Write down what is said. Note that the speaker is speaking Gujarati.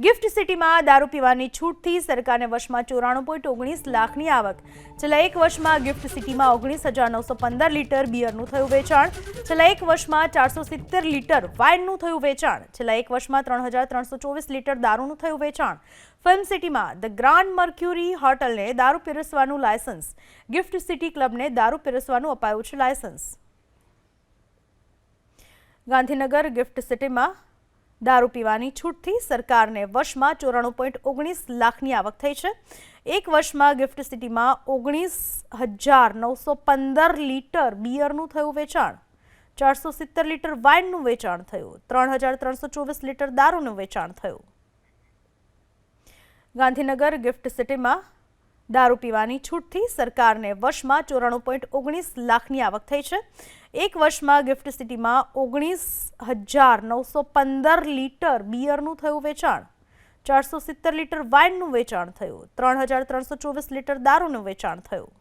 ગિફ્ટ સિટીમાં દારૂ પીવાની છૂટથી સરકારને વર્ષમાં 94.19 લાખની આવક। છેલ્લા એક વર્ષમાં ગિફ્ટ સિટીમાં 19,915 લીટર બિયરનું થયું વેચાણ। છેલ્લા એક વર્ષમાં 470 લીટર વાઇનનું થયું વેચાણ। છેલ્લા એક વર્ષમાં 3,324 લીટર દારૂનું થયું વેચાણ। ફિલ્મ સિટીમાં ધ ગ્રાન્ડ મર્ક્યુરી હોટલને દારૂ પીરસવાનું લાયસન્સ। ગિફ્ટ સિટી ક્લબને દારૂ પીરસવાનું અપાયું છે લાયસન્સ। ગાંધીનગર ગિફ્ટ સિટીમાં દારૂ પીવાની છૂટથી સરકારને વર્ષમાં 94.19 લાખની આવક થઈ છે। એક વર્ષમાં ગિફ્ટ સિટીમાં 19,915 લીટર બિયરનું થયું વેચાણ। 470 લીટર વાઇનનું વેચાણ થયું। 3,324 લીટર દારૂનું વેચાણ થયું। ગાંધીનગર ગિફ્ટ સિટીમાં દારૂ પીવાની છૂટથી સરકારને વર્ષમાં 94.19 લાખની આવક થઈ છે। એક વર્ષમાં ગિફ્ટ સિટીમાં 19,915 લીટર બિયરનું થયું વેચાણ। 470 લીટર વાઇનનું વેચાણ થયું। 3,324 લીટર દારૂનું વેચાણ થયું।